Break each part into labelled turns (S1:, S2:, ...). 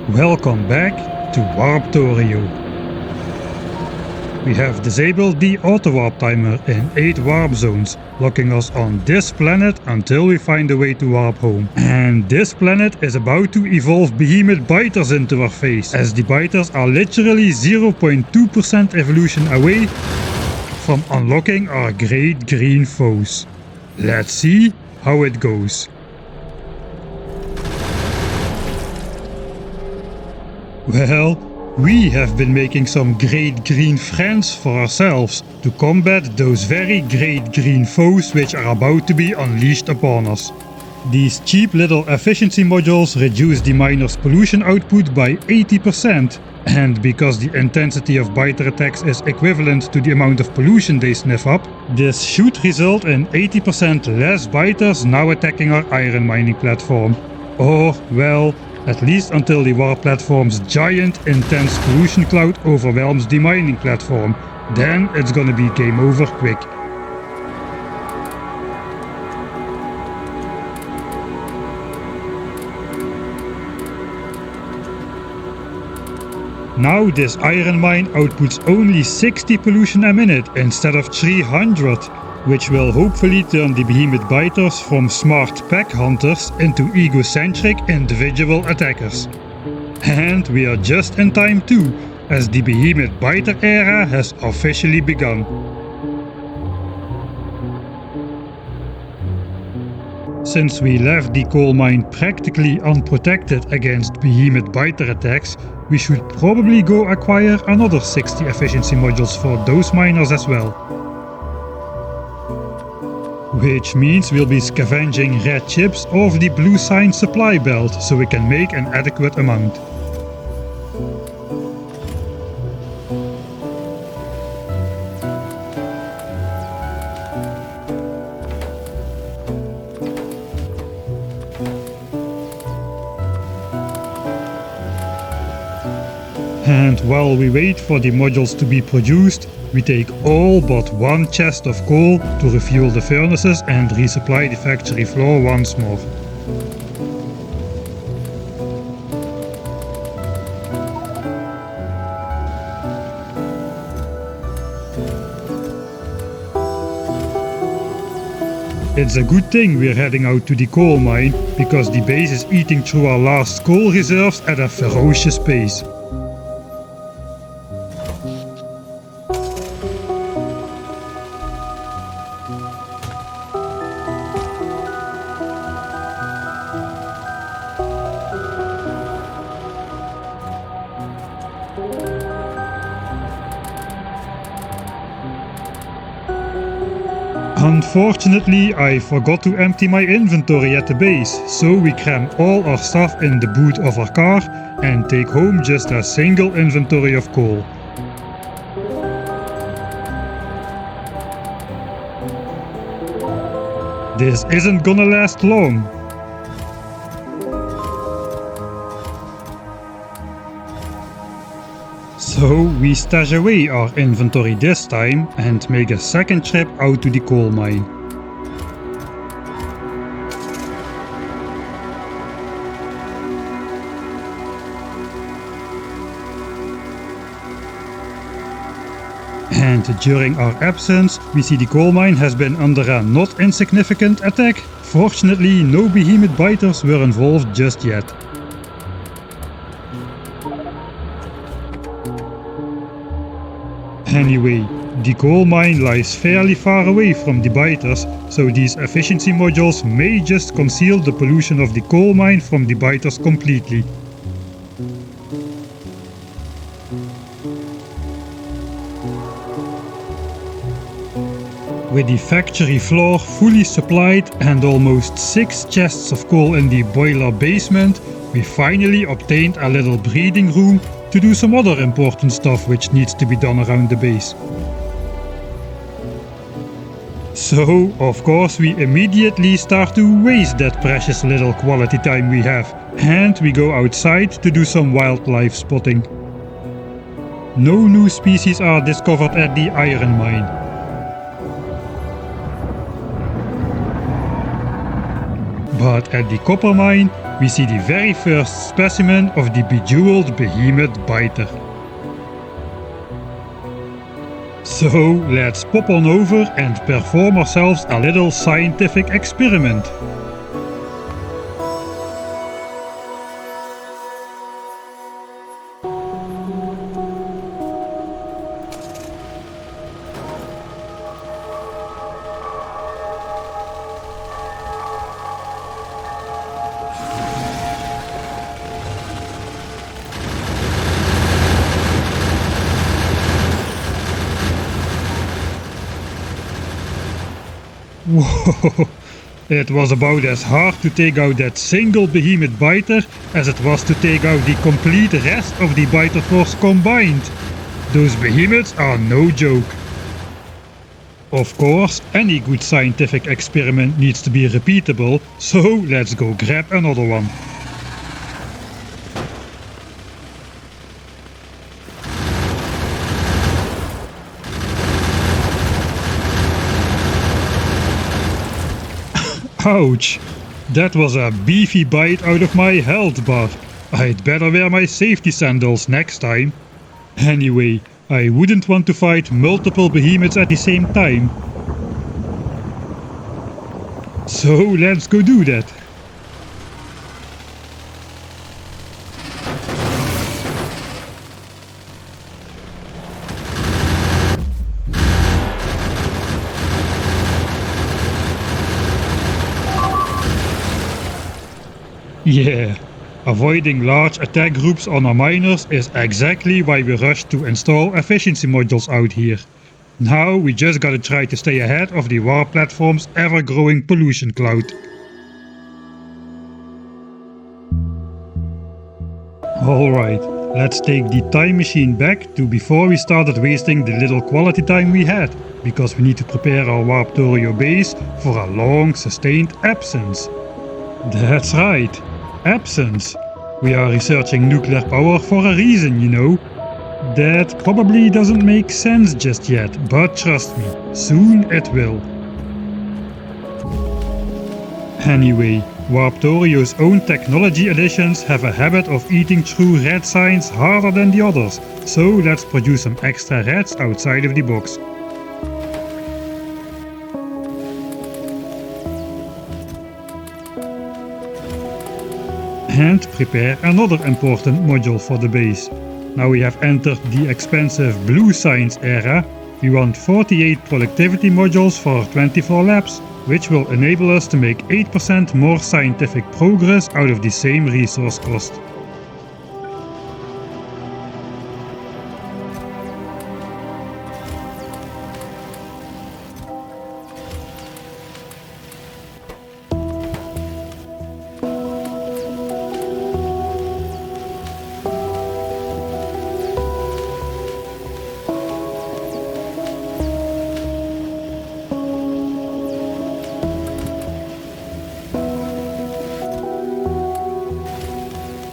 S1: Welcome back to Warpzone. We have disabled the auto-warp timer in 8 warp zones, locking us on this planet until we find a way to warp home. And this planet is about to evolve behemoth biters into our face, as the biters are literally 0.2% evolution away from unlocking our great green foes. Let's see how it goes. Well, we have been making some great green friends for ourselves to combat those very great green foes which are about to be unleashed upon us. These cheap little efficiency modules reduce the miners' pollution output by 80%, and because the intensity of biter attacks is equivalent to the amount of pollution they sniff up, this should result in 80% less biters now attacking our iron mining platform. Or, well, at least until the warp platform's giant, intense pollution cloud overwhelms the mining platform. Then it's gonna be game over quick. Now this iron mine outputs only 60 pollution a minute instead of 300. Which will hopefully turn the behemoth biters from smart pack hunters into egocentric individual attackers. And we are just in time too, as the behemoth biter era has officially begun. Since we left the coal mine practically unprotected against behemoth biter attacks, we should probably go acquire another 60 efficiency modules for those miners as well. Which means we'll be scavenging red chips off the blue sign supply belt so we can make an adequate amount. And while we wait for the modules to be produced, we take all but one chest of coal to refuel the furnaces and resupply the factory floor once more. It's a good thing we're heading out to the coal mine, because the base is eating through our last coal reserves at a ferocious pace. Unfortunately, I forgot to empty my inventory at the base, so we cram all our stuff in the boot of our car and take home just a single inventory of coal. This isn't gonna last long. So we stash away our inventory this time and make a second trip out to the coal mine. And during our absence, we see the coal mine has been under a not insignificant attack. Fortunately, no behemoth biters were involved just yet. Anyway, the coal mine lies fairly far away from the biters, so these efficiency modules may just conceal the pollution of the coal mine from the biters completely. With the factory floor fully supplied and almost 6 chests of coal in the boiler basement, we finally obtained a little breeding room to do some other important stuff which needs to be done around the base. So, of course, we immediately start to waste that precious little quality time we have, and we go outside to do some wildlife spotting. No new species are discovered at the iron mine. But at the copper mine, we see the very first specimen of the bejeweled behemoth biter. So let's pop on over and perform ourselves a little scientific experiment. Whoa, it was about as hard to take out that single behemoth biter as it was to take out the complete rest of the biter force combined. Those behemoths are no joke. Of course, any good scientific experiment needs to be repeatable, so let's go grab another one. Ouch! That was a beefy bite out of my health bar. I'd better wear my safety sandals next time. Anyway, I wouldn't want to fight multiple behemoths at the same time. So let's go do that. Yeah, avoiding large attack groups on our miners is exactly why we rushed to install efficiency modules out here. Now we just gotta try to stay ahead of the warp platform's ever-growing pollution cloud. Alright, let's take the time machine back to before we started wasting the little quality time we had, because we need to prepare our Warptorio base for a long sustained absence. That's right. Absence. We are researching nuclear power for a reason, you know. That probably doesn't make sense just yet, but trust me, soon it will. Anyway, Warptorio's own technology additions have a habit of eating through red signs harder than the others, so let's produce some extra reds outside of the box. And prepare another important module for the base. Now we have entered the expensive blue science era. We want 48 productivity modules for 24 labs, which will enable us to make 8% more scientific progress out of the same resource cost.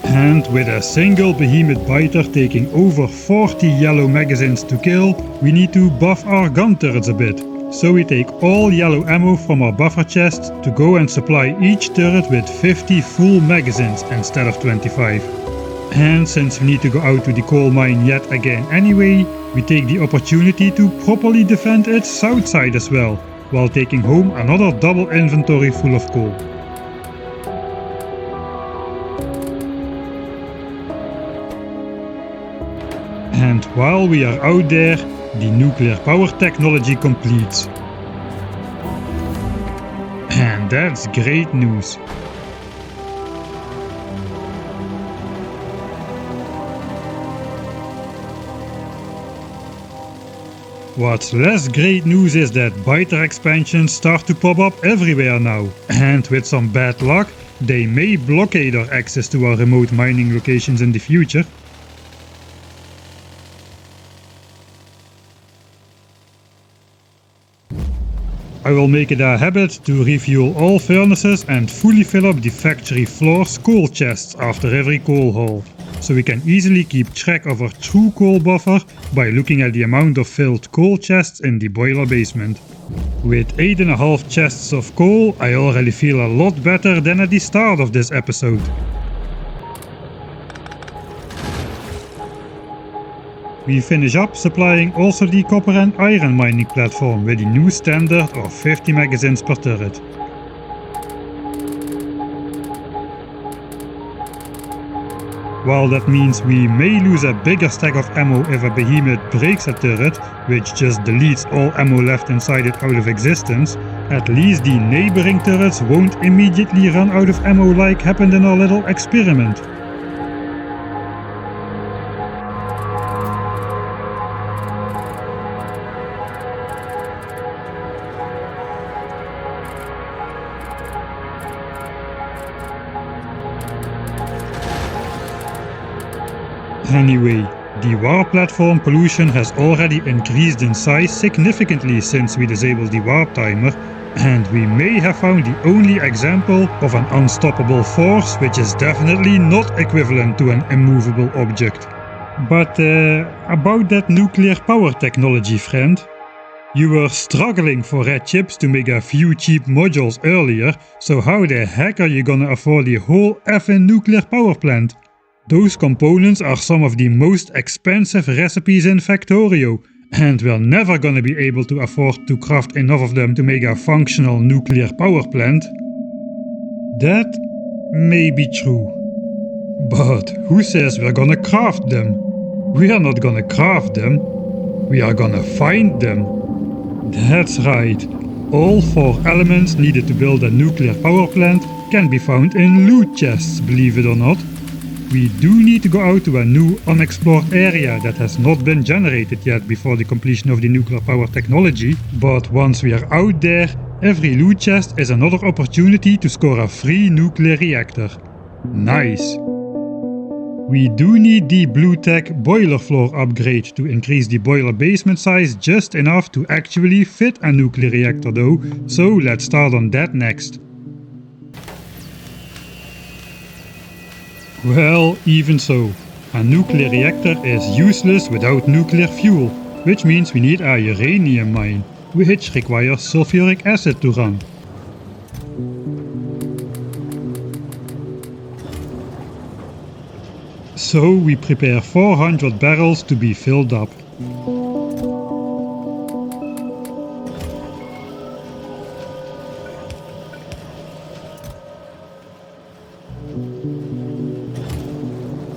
S1: And with a single behemoth biter taking over 40 yellow magazines to kill, we need to buff our gun turrets a bit. So we take all yellow ammo from our buffer chest to go and supply each turret with 50 full magazines instead of 25. And since we need to go out to the coal mine yet again anyway, we take the opportunity to properly defend its south side as well, while taking home another double inventory full of coal. And while we are out there, the nuclear power technology completes. And that's great news. What's less great news is that biter expansions start to pop up everywhere now. And with some bad luck, they may blockade our access to our remote mining locations in the future. I will make it a habit to refuel all furnaces and fully fill up the factory floor's coal chests after every coal haul. so we can easily keep track of our true coal buffer by looking at the amount of filled coal chests in the boiler basement. With 8.5 chests of coal, I already feel a lot better than at the start of this episode. We finish up supplying also the copper and iron mining platform with the new standard of 50 magazines per turret. While that means we may lose a bigger stack of ammo if a behemoth breaks a turret, which just deletes all ammo left inside it out of existence, at least the neighboring turrets won't immediately run out of ammo like happened in our little experiment. Anyway, the warp platform pollution has already increased in size significantly since we disabled the warp timer, and we may have found the only example of an unstoppable force which is definitely not equivalent to an immovable object. But about that nuclear power technology, friend. You were struggling for red chips to make a few cheap modules earlier, so how the heck are you gonna afford the whole effing nuclear power plant? Those components are some of the most expensive recipes in Factorio, and we're never gonna be able to afford to craft enough of them to make a functional nuclear power plant. That may be true. But who says we're gonna craft them? We are not gonna craft them. We are gonna find them. That's right. All 4 elements needed to build a nuclear power plant can be found in loot chests, believe it or not. We do need to go out to a new unexplored area that has not been generated yet before the completion of the nuclear power technology, but once we are out there, every loot chest is another opportunity to score a free nuclear reactor. Nice! We do need the blue tech boiler floor upgrade to increase the boiler basement size just enough to actually fit a nuclear reactor though, so let's start on that next. Well, even so, a nuclear reactor is useless without nuclear fuel, which means we need a uranium mine, which requires sulfuric acid to run. So we prepare 400 barrels to be filled up.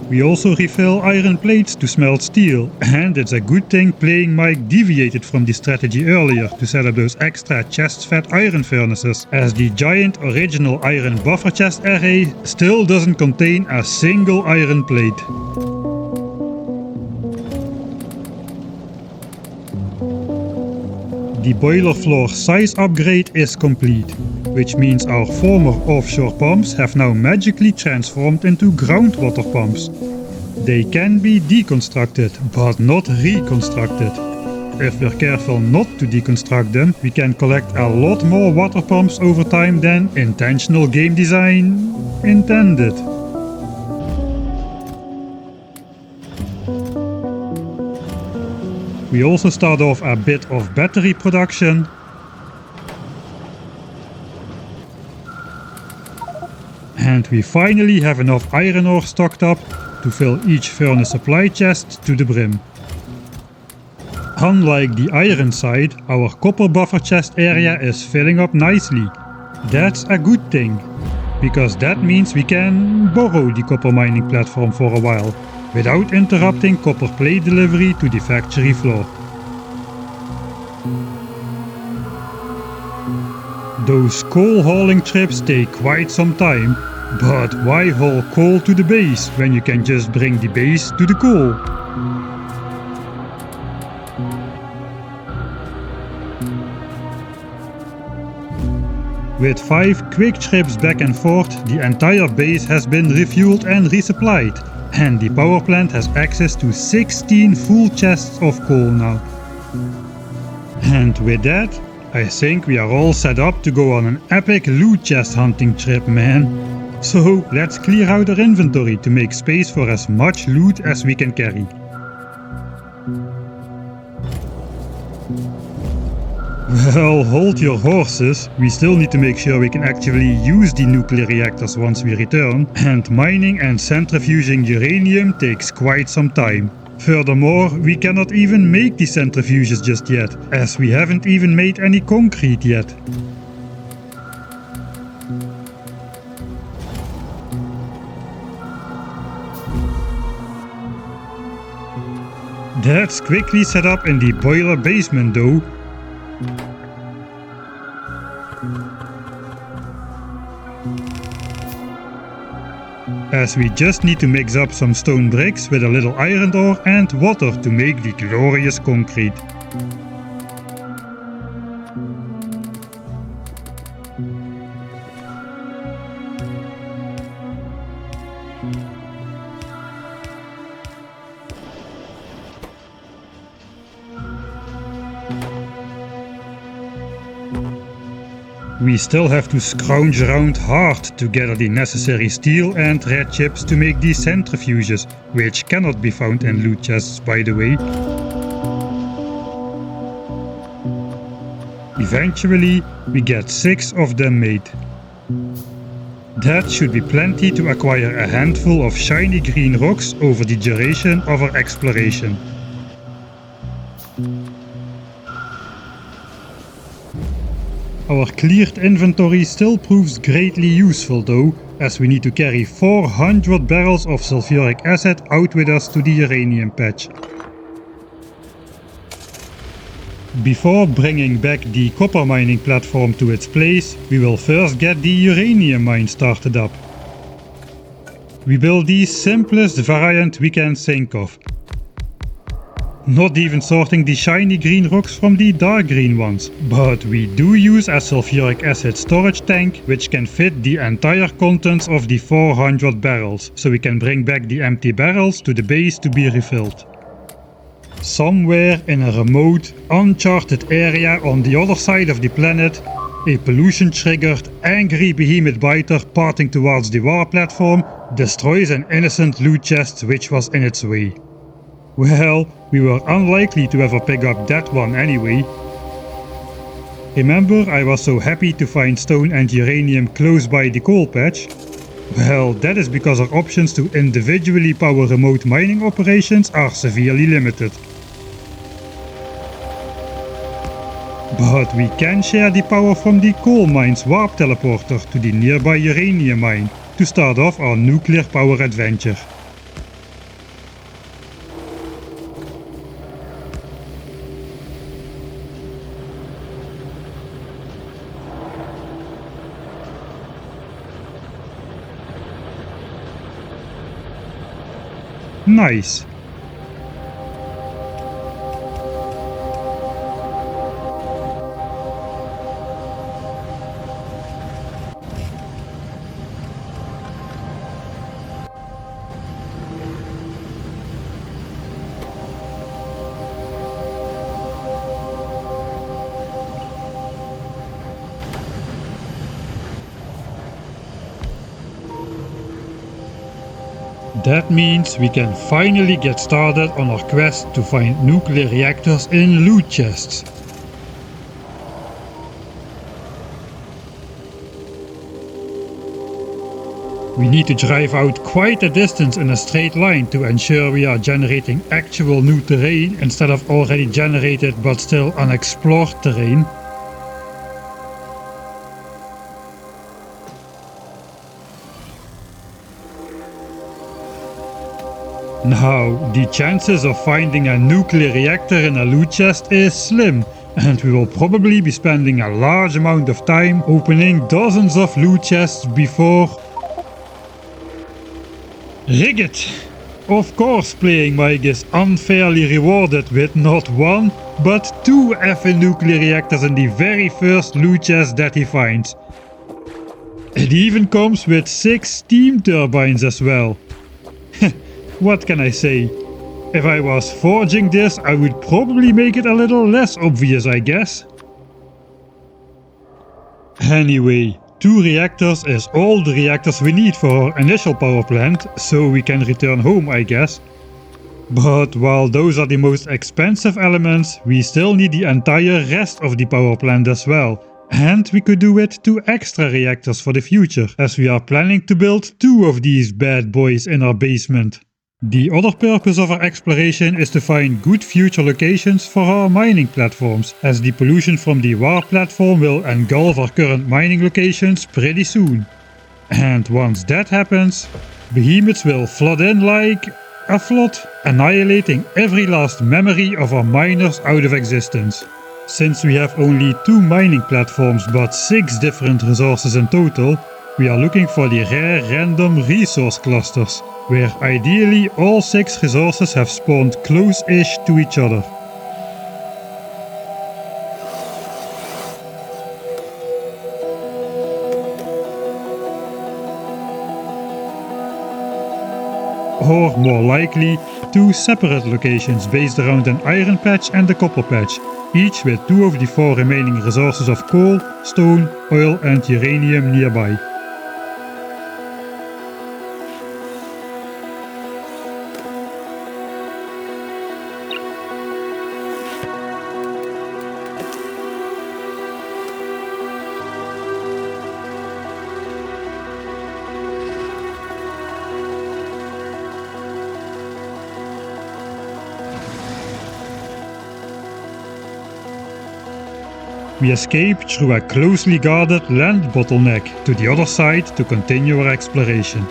S1: We also refill iron plates to smelt steel, and it's a good thing Playing Mike deviated from the strategy earlier to set up those extra chest-fed iron furnaces, as the giant original iron buffer chest array still doesn't contain a single iron plate. The boiler floor size upgrade is complete, which means our former offshore pumps have now magically transformed into groundwater pumps. They can be deconstructed, but not reconstructed. If we're careful not to deconstruct them, we can collect a lot more water pumps over time than intentional game design intended. We also start off a bit of battery production. And we finally have enough iron ore stocked up to fill each furnace supply chest to the brim. Unlike the iron side, our copper buffer chest area is filling up nicely. That's a good thing, because that means we can borrow the copper mining platform for a while, without interrupting copper plate delivery to the factory floor. Those coal hauling trips take quite some time, but why haul coal to the base when you can just bring the base to the coal? With 5 quick trips back and forth, the entire base has been refueled and resupplied, and the power plant has access to 16 full chests of coal now. And with that, I think we are all set up to go on an epic loot chest hunting trip, man. So let's clear out our inventory to make space for as much loot as we can carry. Well, hold your horses, we still need to make sure we can actually use the nuclear reactors once we return, and mining and centrifuging uranium takes quite some time. Furthermore, we cannot even make the centrifuges just yet, as we haven't even made any concrete yet. That's quickly set up in the boiler basement though. As we just need to mix up some stone bricks with a little iron ore and water to make the glorious concrete. We still have to scrounge around hard to gather the necessary steel and red chips to make these centrifuges, which cannot be found in loot chests by the way. Eventually, we get 6 of them made. That should be plenty to acquire a handful of shiny green rocks over the duration of our exploration. Our cleared inventory still proves greatly useful though, as we need to carry 400 barrels of sulfuric acid out with us to the uranium patch. Before bringing back the copper mining platform to its place, we will first get the uranium mine started up. We build the simplest variant we can think of. Not even sorting the shiny green rocks from the dark green ones, but we do use a sulfuric acid storage tank which can fit the entire contents of the 400 barrels, so we can bring back the empty barrels to the base to be refilled. Somewhere in a remote, uncharted area on the other side of the planet, a pollution-triggered, angry behemoth biter parting towards the war platform destroys an innocent loot chest which was in its way. Well, we were unlikely to ever pick up that one anyway. Remember I was so happy to find stone and uranium close by the coal patch? Well, that is because our options to individually power remote mining operations are severely limited. But we can share the power from the coal mine's warp teleporter to the nearby uranium mine to start off our nuclear power adventure. Nice. That means we can finally get started on our quest to find nuclear reactors in loot chests. We need to drive out quite a distance in a straight line to ensure we are generating actual new terrain instead of already generated but still unexplored terrain. Now, the chances of finding a nuclear reactor in a loot chest is slim, and we will probably be spending a large amount of time opening dozens of loot chests before... Rig it! Of course playing Mike is unfairly rewarded with not 1, but 2 effing nuclear reactors in the very first loot chest that he finds. It even comes with 6 steam turbines as well. What can I say? If I was forging this, I would probably make it a little less obvious, I guess. Anyway, 2 reactors is all the reactors we need for our initial power plant, so we can return home, I guess. But while those are the most expensive elements, we still need the entire rest of the power plant as well. And we could do with 2 extra reactors for the future, as we are planning to build 2 of these bad boys in our basement. The other purpose of our exploration is to find good future locations for our mining platforms, as the pollution from the Warp platform will engulf our current mining locations pretty soon. And once that happens, behemoths will flood in like a flood, annihilating every last memory of our miners out of existence. Since we have only 2 mining platforms but 6 different resources in total, we are looking for the rare random resource clusters, where ideally all 6 resources have spawned close-ish to each other. Or more likely, 2 separate locations based around an iron patch and a copper patch, each with 2 of the 4 remaining resources of coal, stone, oil and uranium nearby. We escape through a closely guarded land bottleneck to the other side to continue our exploration.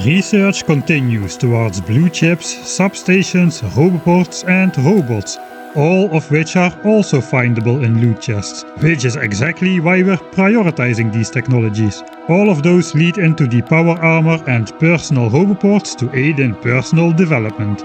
S1: Research continues towards blue chips, substations, roboports and robots, all of which are also findable in loot chests, which is exactly why we're prioritizing these technologies. All of those lead into the power armor and personal roboports to aid in personal development.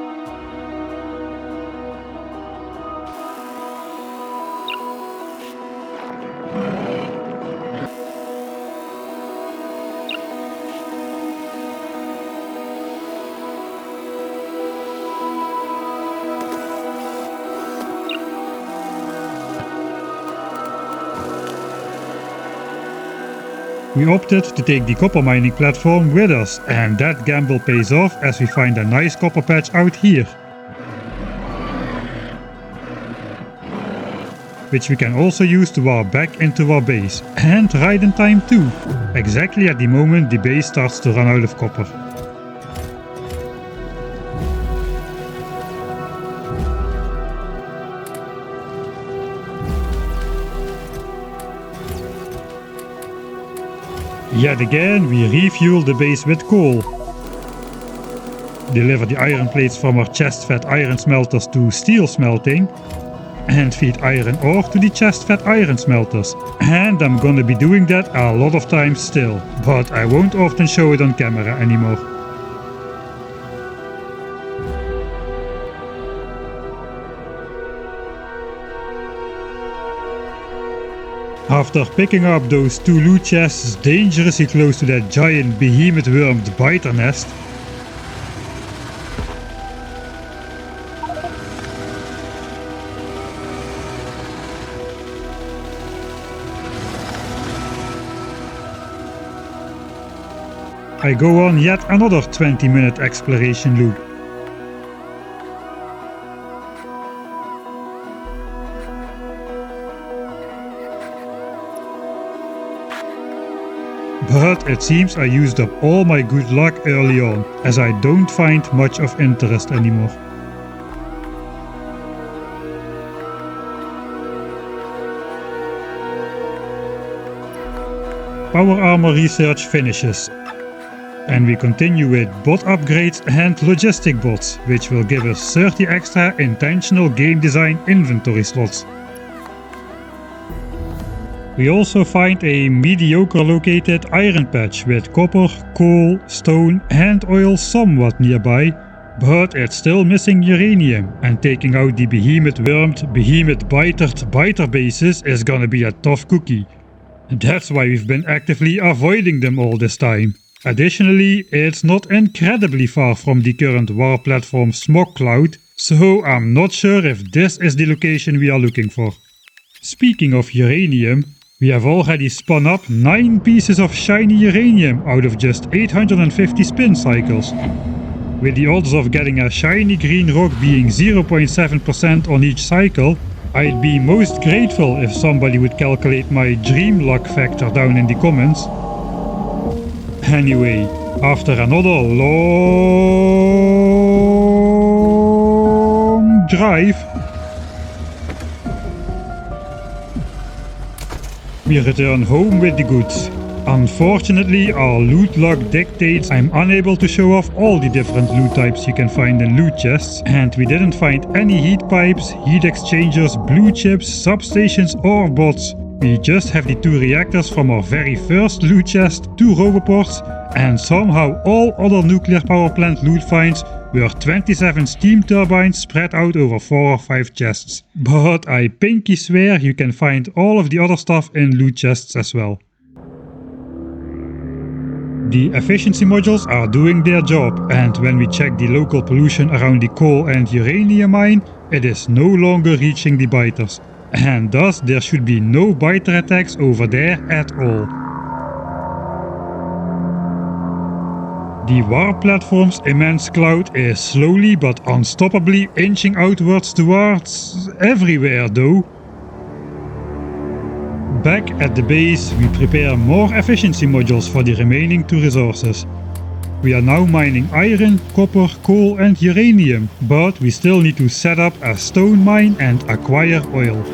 S1: We opted to take the copper mining platform with us, and that gamble pays off as we find a nice copper patch out here, which we can also use to warp back into our base, and ride in time too, exactly at the moment the base starts to run out of copper. Yet again, we refuel the base with coal, deliver the iron plates from our chest-fed iron smelters to steel smelting, and feed iron ore to the chest-fed iron smelters. And I'm gonna be doing that a lot of times still, but I won't often show it on camera anymore. After picking up those 2 loot chests dangerously close to that giant behemoth wormed biter nest, I go on yet another 20-minute exploration loop. But it seems I used up all my good luck early on, as I don't find much of interest anymore. Power armor research finishes, and we continue with bot upgrades and logistic bots, which will give us 30 extra intentional game design inventory slots. We also find a mediocre located iron patch with copper, coal, stone and oil somewhat nearby, but it's still missing uranium, and taking out the behemoth wormed, behemoth bitered biter bases is gonna be a tough cookie. That's why we've been actively avoiding them all this time. Additionally, it's not incredibly far from the current warp platform smog cloud, so I'm not sure if this is the location we are looking for. Speaking of uranium, we have already spun up 9 pieces of shiny uranium out of just 850 spin cycles. With the odds of getting a shiny green rock being 0.7% on each cycle, I'd be most grateful if somebody would calculate my dream luck factor down in the comments. Anyway, after another long drive, we return home with the goods. Unfortunately, our loot log dictates I'm unable to show off all the different loot types you can find in loot chests, and we didn't find any heat pipes, heat exchangers, blue chips, substations or bots. We just have the 2 reactors from our very first loot chest, 2 roboports, and somehow all other nuclear power plant loot finds were 27 steam turbines spread out over 4 or 5 chests. But I pinky swear you can find all of the other stuff in loot chests as well. The efficiency modules are doing their job, and when we check the local pollution around the coal and uranium mine, it is no longer reaching the biters. And thus there should be no biter attacks over there at all. The warp platform's immense cloud is slowly but unstoppably inching outwards towards everywhere though. Back at the base, we prepare more efficiency modules for the remaining 2 resources. We are now mining iron, copper, coal and uranium, but we still need to set up a stone mine and acquire oil.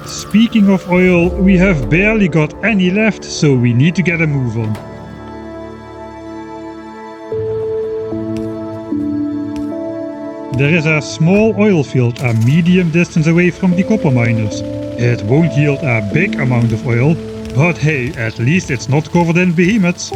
S1: Speaking of oil, we have barely got any left, so we need to get a move on. There is a small oil field a medium distance away from the copper miners. It won't yield a big amount of oil, but hey, at least it's not covered in behemoths.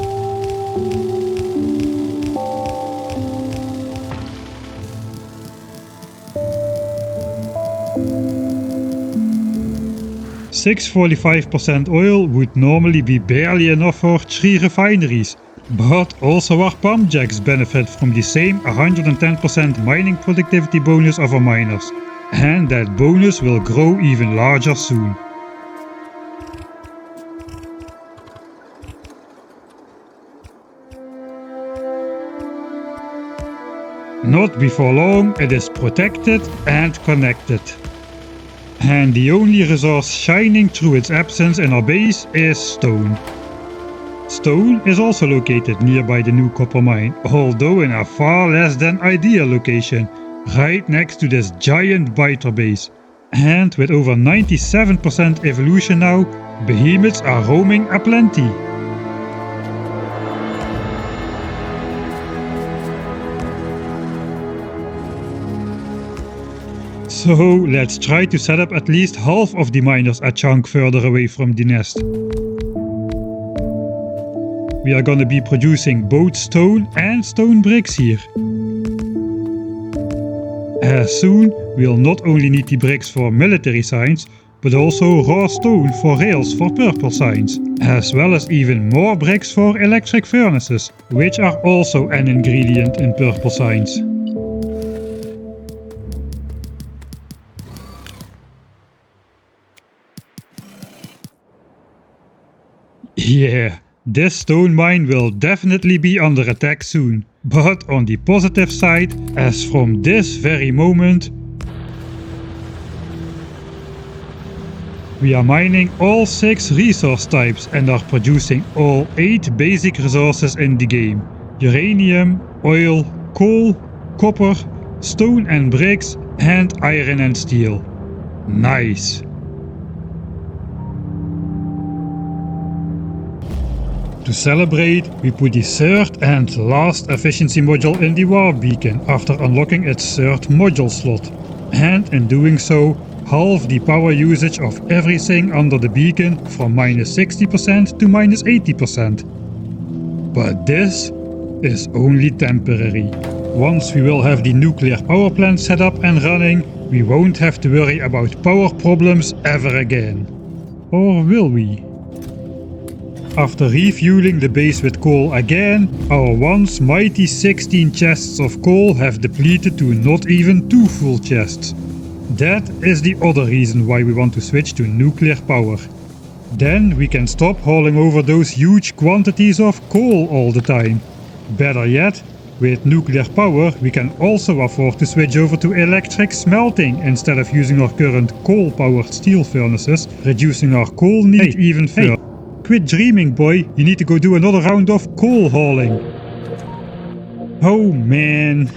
S1: .645% oil would normally be barely enough for 3 refineries, but also our pump jacks benefit from the same 110% mining productivity bonus of our miners, and that bonus will grow even larger soon. Not before long, it is protected and connected. And the only resource shining through its absence in our base is stone. Stone is also located nearby the new copper mine, although in a far less than ideal location, right next to this giant biter base. And with over 97% evolution now, behemoths are roaming aplenty. So let's try to set up at least half of the miners a chunk further away from the nest. We are gonna be producing both stone and stone bricks here. As soon we'll not only need the bricks for military signs, but also raw stone for rails for purple signs, as well as even more bricks for electric furnaces, which are also an ingredient in purple signs. Yeah, this stone mine will definitely be under attack soon. But on the positive side, as from this very moment, we are mining all 6 resource types and are producing all 8 basic resources in the game. Uranium, oil, coal, copper, stone and bricks, and iron and steel. Nice! To celebrate, we put the 3rd and last efficiency module in the warp beacon after unlocking its 3rd module slot. And in doing so, halve the power usage of everything under the beacon from -60% to -80%. But this is only temporary. Once we will have the nuclear power plant set up and running, we won't have to worry about power problems ever again. Or will we? After refueling the base with coal again, our once mighty 16 chests of coal have depleted to not even 2 full chests. That is the other reason why we want to switch to nuclear power. Then we can stop hauling over those huge quantities of coal all the time. Better yet, with nuclear power we can also afford to switch over to electric smelting instead of using our current coal-powered steel furnaces, reducing our coal need even further. Quit dreaming, boy, you need to go do another round of coal hauling. Oh man.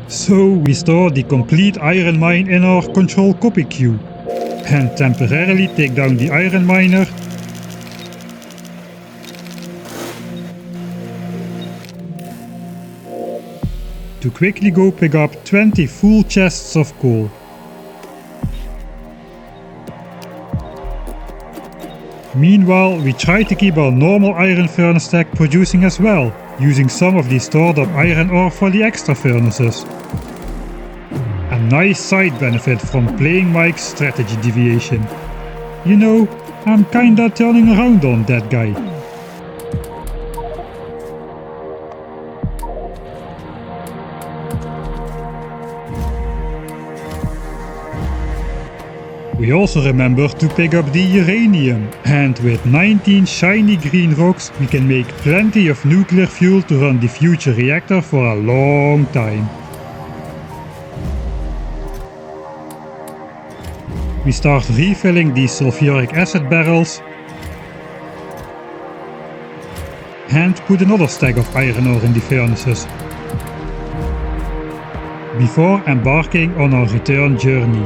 S1: So we store the complete iron mine in our control copy queue and temporarily take down the iron miner to quickly go pick up 20 full chests of coal. Meanwhile, we try to keep our normal iron furnace stack producing as well, using some of the stored up iron ore for the extra furnaces. A nice side benefit from playing Mike's strategy deviation. You know, I'm kinda turning around on that guy. We also remember to pick up the uranium, and with 19 shiny green rocks we can make plenty of nuclear fuel to run the future reactor for a long time. We start refilling the sulfuric acid barrels and put another stack of iron ore in the furnaces before embarking on our return journey.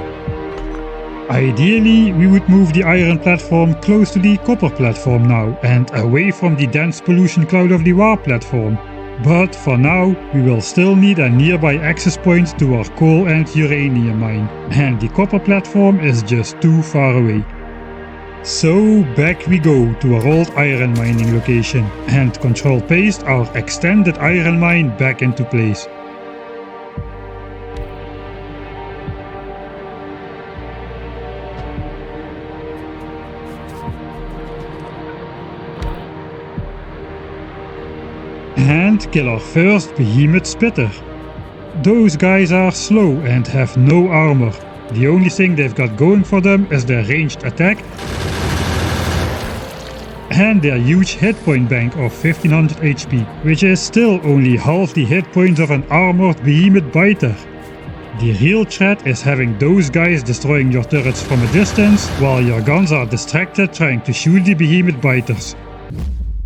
S1: Ideally, we would move the iron platform close to the copper platform now and away from the dense pollution cloud of the warp platform. But for now, we will still need a nearby access point to our coal and uranium mine, and the copper platform is just too far away. So back we go to our old iron mining location and control paste our extended iron mine back into place. And kill our first behemoth spitter. Those guys are slow and have no armor. The only thing they've got going for them is their ranged attack and their huge hit point bank of 1500 HP, which is still only half the hit points of an armored behemoth biter. The real threat is having those guys destroying your turrets from a distance while your guns are distracted trying to shoot the behemoth biters.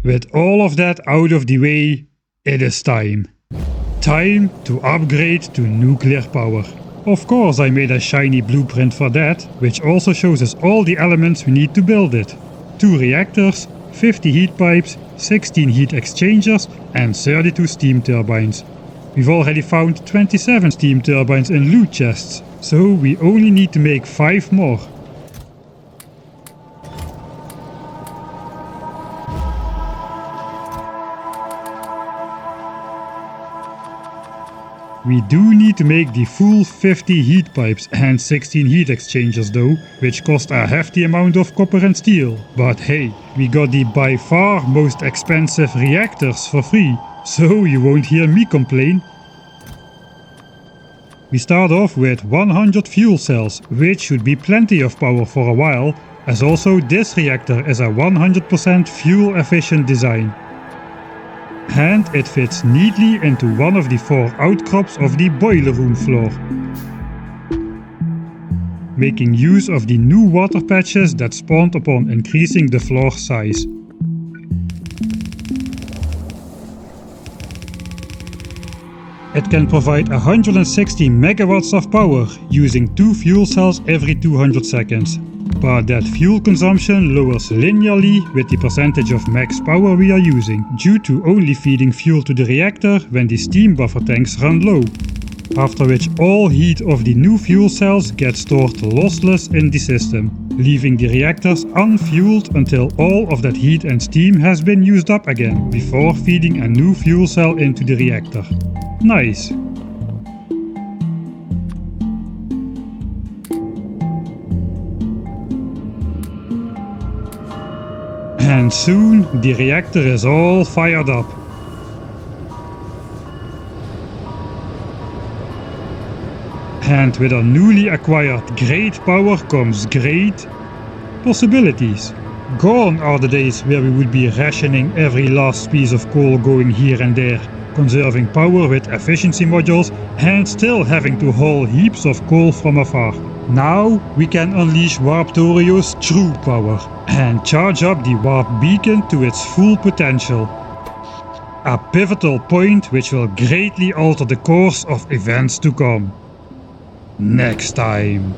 S1: With all of that out of the way, it is time. Time to upgrade to nuclear power. Of course I made a shiny blueprint for that, which also shows us all the elements we need to build it. 2 reactors, 50 heat pipes, 16 heat exchangers and 32 steam turbines. We've already found 27 steam turbines in loot chests, so we only need to make 5 more. We do need to make the full 50 heat pipes and 16 heat exchangers though, which cost a hefty amount of copper and steel. But hey, we got the by far most expensive reactors for free, so you won't hear me complain. We start off with 100 fuel cells, which should be plenty of power for a while, as also this reactor is a 100% fuel efficient design. And it fits neatly into one of the 4 outcrops of the boiler room floor, making use of the new water patches that spawned upon increasing the floor size. It can provide 160 megawatts of power using 2 fuel cells every 200 seconds. But that fuel consumption lowers linearly with the percentage of max power we are using, due to only feeding fuel to the reactor when the steam buffer tanks run low. after which all heat of the new fuel cells gets stored lossless in the system, leaving the reactors unfueled until all of that heat and steam has been used up again, before feeding a new fuel cell into the reactor. Nice! And soon the reactor is all fired up. And with our newly acquired great power comes great possibilities. Gone are the days where we would be rationing every last piece of coal going here and there, conserving power with efficiency modules and still having to haul heaps of coal from afar. Now we can unleash Warptorio's true power and charge up the warp beacon to its full potential. A pivotal point which will greatly alter the course of events to come. Next time.